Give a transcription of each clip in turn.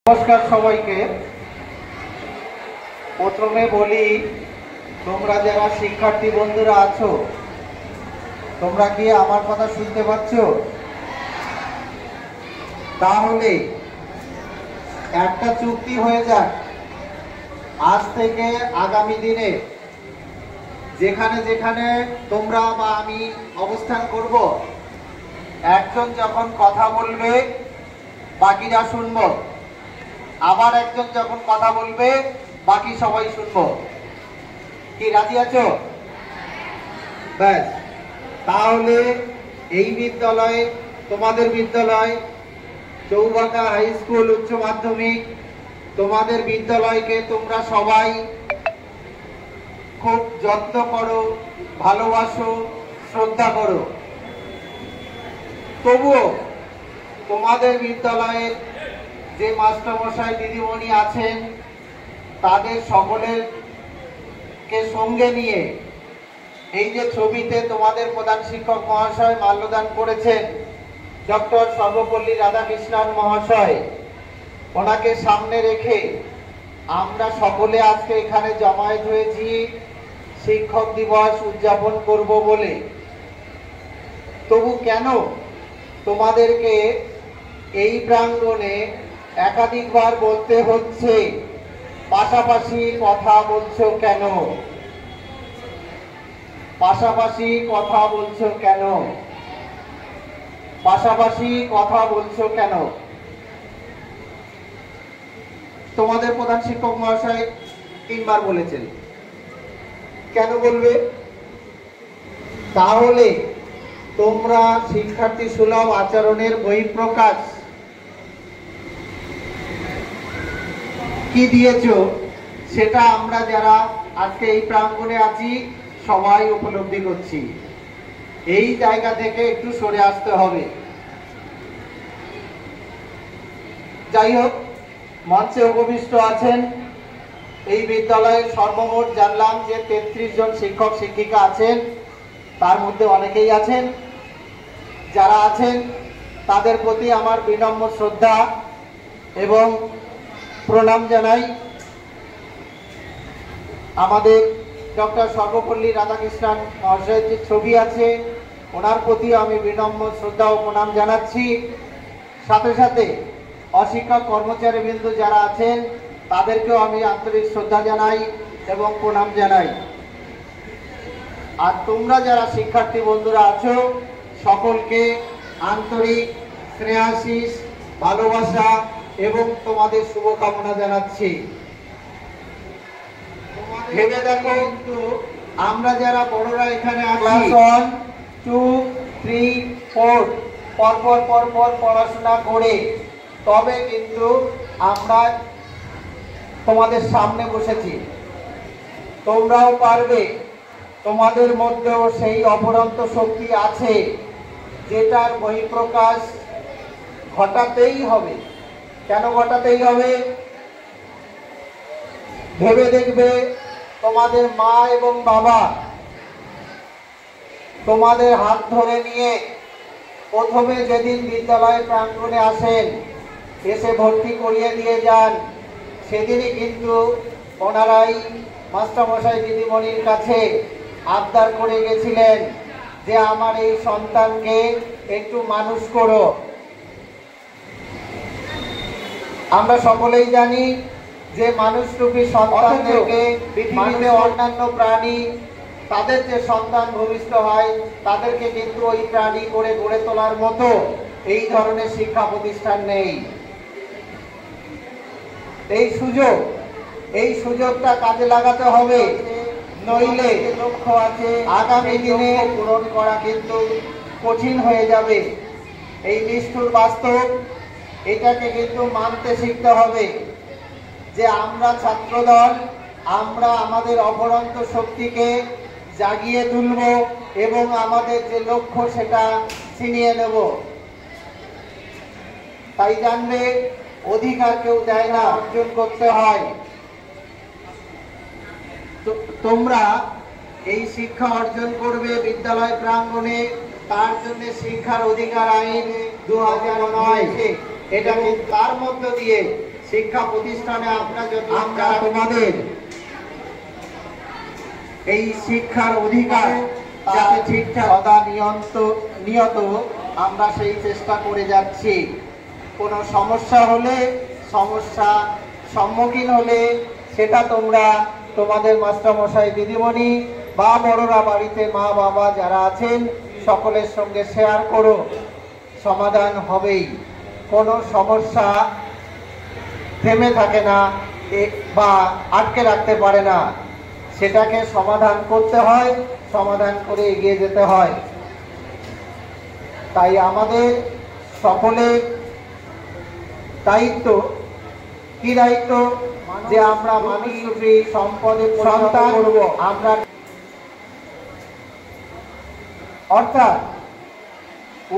নমস্কার সবাইকে। প্রথমে বলি, তোমরা যারা শিক্ষার্থী বন্ধুরা আছো, তোমরা কি আমার কথা শুনতে পাচ্ছ? তাহলে একটা চুক্তি হয়ে যাক, আজ থেকে আগামী দিনে যেখানে যেখানে তোমরা বা আমি অবস্থান করব, একজন যখন কথা বলবে বাকিরা শুনবো, আবার একজন যখন কথা বলবে বাকি সবাই শুনবো। কি রাজি আছো? ব্যাস, তাহলে এই বিদ্যালয়ে, তোমাদের বিদ্যালয় চৌবাটা হাই স্কুল উচ্চ মাধ্যমিক, তোমাদের বিদ্যালয়কে তোমরা সবাই খুব যত্ন করো, ভালোবাসো, শ্রদ্ধা করো। তবুও তোমাদের বিদ্যালয়ের যে মাস্টারমশাই দিদিমণি আছেন, তাদের সকলেরকে সঙ্গে নিয়ে এই যে ছবিতে তোমাদের প্রধান শিক্ষক মহাশয় মাল্যদান করেছেন, ডক্টর সর্বপল্লী রাধাকৃষ্ণন মহাশয়, ওনাকে সামনে রেখে আমরা সকলে আজকে এখানে জমায়েত হয়েছি শিক্ষক দিবস উদযাপন করব বলে। তবু কেন তোমাদেরকে এই প্রাঙ্গণে একাধিকবার বলতে হচ্ছে পাশাপাশি কথা বলছো কেন? পাশাপাশি কথা বলছো কেন? পাশাপাশি কথা বলছো কেন? তোমাদের প্রধান শিক্ষক মহাশয় 3 বার বলেছেন। কেন বলবে? তাহলে তোমরা শিক্ষার্থী সুলভ আচরণের বহিঃপ্রকাশ কি দিয়েছো, সেটা আমরা যারা আজকে এই প্রাঙ্গণে আছি সবাই উপলব্ধি করছি। এই জায়গা থেকে একটু সরে আসতে হবে। যাই হোক, মঞ্চে উপবিষ্ট আছেন এই বিদ্যালয়ের সর্বমোট জানলাম যে 33 জন শিক্ষক শিক্ষিকা আছেন, তার মধ্যে অনেকেই আছেন। যারা আছেন তাদের প্রতি আমার বিনম্র শ্রদ্ধা এবং প্রণাম জানাই। আমাদের ডক্টর সর্বপল্লী রাধাকৃষ্ণন মহাশয়ের যে ছবি আছে, ওনার প্রতি আমি বিনম্র শ্রদ্ধা ও প্রণাম জানাচ্ছি। সাথে সাথে অশিক্ষক কর্মচারীবৃন্দ যারা আছেন তাদেরকেও আমি আন্তরিক শ্রদ্ধা জানাই এবং প্রণাম জানাই। আর তোমরা যারা শিক্ষার্থী বন্ধুরা আছো, সকলকে আন্তরিক স্নেহাশিস, ভালোবাসা এবং তোমাদের শুভকামনা জানাচ্ছি। ভেবে দেখো, কিন্তু আমরা যারা বড়রা এখানে আছি, 1, 2, 3, 4 পরপর পরপর পড়াশোনা করে তবে কিন্তু আমরা তোমাদের সামনে বসেছি। তোমরাও পারবে, তোমাদের মধ্যেও সেই অপরন্ত শক্তি আছে যেটার বহিঃপ্রকাশ ঘটাতেই হবে। কেন ঘটাতেই হবে? ভেবে দেখবে, তোমাদের মা এবং বাবা তোমাদের হাত ধরে নিয়ে প্রথমে যেদিন বিদ্যালয় প্রাঙ্গণে আসেন, এসে ভর্তি করিয়ে দিয়ে যান, সেদিনই কিন্তু ওনারাই মাস্টারমশাই দিদিমণির কাছে আবদার করে গেছিলেন যে আমার এই সন্তানকে একটু মানুষ করো। আমরা সকলেই জানি যে মানুষরূপী সন্তান থেকে পৃথিবীতে অন্যান্য প্রাণী তাদের যে সন্তান ভূমিষ্ঠ হয়, তাদেরকে কিন্তু ওই প্রাণী করে গড়ে তোলার মতো এই ধরনের শিক্ষা প্রতিষ্ঠান নেই। এই সুযোগটা কাজে লাগাতে হবে, নইলে লক্ষ্য আছে আগামী দিনে পূরণ করা কিন্তু কঠিন হয়ে যাবে। এই নিষ্ঠুর বাস্তব, এটাকে কিন্তু মানতে শিখতে হবে যে আমরা ছাত্রদল, আমরা আমাদের অপরন্ত শক্তিকে জাগিয়ে তুলব এবং আমাদের যে লক্ষ্য সেটা ছিনিয়ে নেব। তাই জানবে, অধিকার কেউ দেয় না, অর্জন করতে হয়। তোমরা এই শিক্ষা অর্জন করবে বিদ্যালয় প্রাঙ্গণে, তার জন্য শিক্ষার অধিকার আইন 2009 এটা তার মধ্য দিয়ে শিক্ষা প্রতিষ্ঠানে আমরা তোমাদের এই শিক্ষার অধিকার যাতে ঠিকঠাক সদা নিয়ত আমরা সেই চেষ্টা করে যাচ্ছি। কোনো সমস্যা হলে সম্মুখীন হলে সেটা তোমরা তোমাদের মাস্টারমশাই দিদিমণি বা বড়রা বাড়িতে মা বাবা যারা আছেন সকলের সঙ্গে শেয়ার করো, সমাধান হবেই। কোনো সমস্যা থেমে থাকে না বা আটকে রাখতে পারে না, সেটাকে সমাধান করতে হয়, সমাধান করে এগিয়ে যেতে হয়। তাই আমাদের সকলের দায়িত্ব, কি দায়িত্ব, যে আমরা মানুষরূপী সম্পদের সন্তান করব। আমরা অর্থাৎ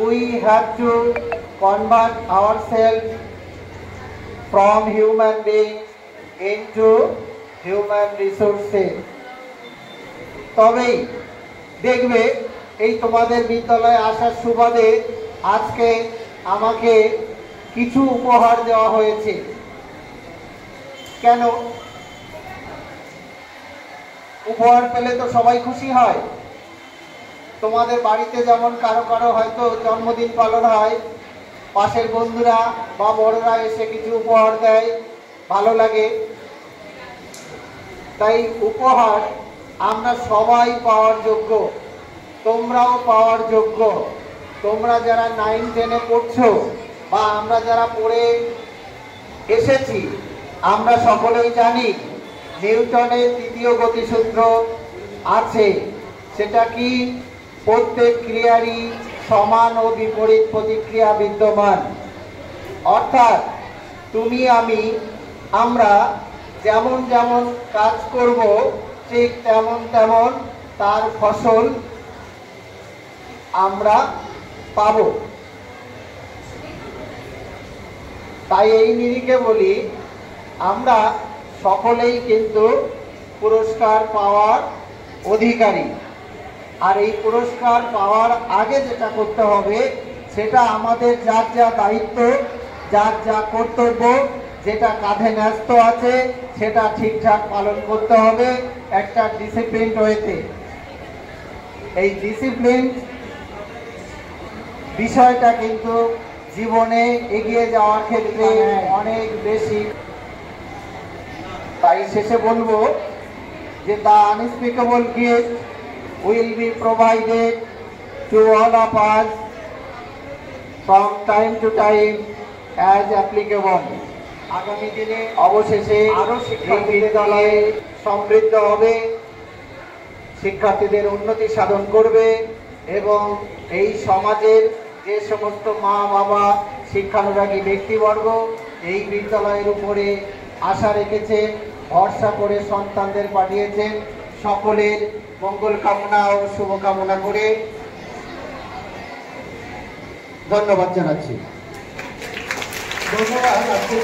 we have to convert ourselves from human beings into human resources। তবেই দেখবে এই তোমাদের বিদ্যালয়ে আসার সুবাদে আজকে আমাকে কিছু উপহার দেওয়া হয়েছে। কেন? উপহার পেলে তো সবাই খুশি হয়। তোমাদের বাড়িতে যেমন কারো কারো হয়তো জন্মদিন পালন হয়, পাশের বন্ধুরা বা বড়রা এসে কিছু উপহার দেয়, ভালো লাগে। তাই উপহার আমরা সবাই পাওয়ার যোগ্য, তোমরাও পাওয়ার যোগ্য। তোমরা যারা 9-10-এ পড়ছো বা আমরা যারা পড়ে এসেছি, আমরা সকলেই জানি নিউটনের তৃতীয় গতিসূত্র আছে। সেটা কি? প্রত্যেক ক্রিয়ারই সমান ও বিপরীত প্রতিক্রিয়া বিদ্যমান। অর্থাৎ তুমি আমরা যেমন যেমন কাজ করব ঠিক তেমন তেমন তার ফসল আমরা পাব। তাই এই নিরিখে বলি, আমরা সকলেই কিন্তু পুরস্কার পাওয়ার অধিকারী। আর এই পুরস্কার পাওয়ার আগে যেটা করতে হবে, সেটা আমাদের যার যা দায়িত্ব, যার যা কর্তব্য, যেটা কাঁধে ন্যস্ত আছে, সেটা ঠিকঠাক পালন করতে হবে একটা ডিসিপ্লিন ওয়েতে। এই ডিসিপ্লিন বিষয়টা কিন্তু জীবনে এগিয়ে যাওয়ার ক্ষেত্রে অনেক বেশি। তাই শেষে বলবো যে the unspeakable gift will be provided to all of us from time to time as applicable। আগামী দিনে অবশেষে আরো বিদ্যালয়ে সমৃদ্ধ হবে, শিক্ষার্থীদের উন্নতি সাধন করবে এবং এই সমাজের যে সমস্ত মা বাবা শিক্ষানুরাগী ব্যক্তিবর্গ এই বিদ্যালয়ের উপরে আশা রেখেছেন, ভরসা করে সন্তানদের পাঠিয়েছেন, সকলের মঙ্গল কামনা ও শুভকামনা করে ধন্যবাদ জানাচ্ছি। ধন্যবাদ আজকে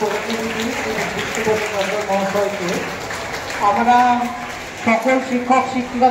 মহাশয়কে। আমরা সকল শিক্ষক শিক্ষিকা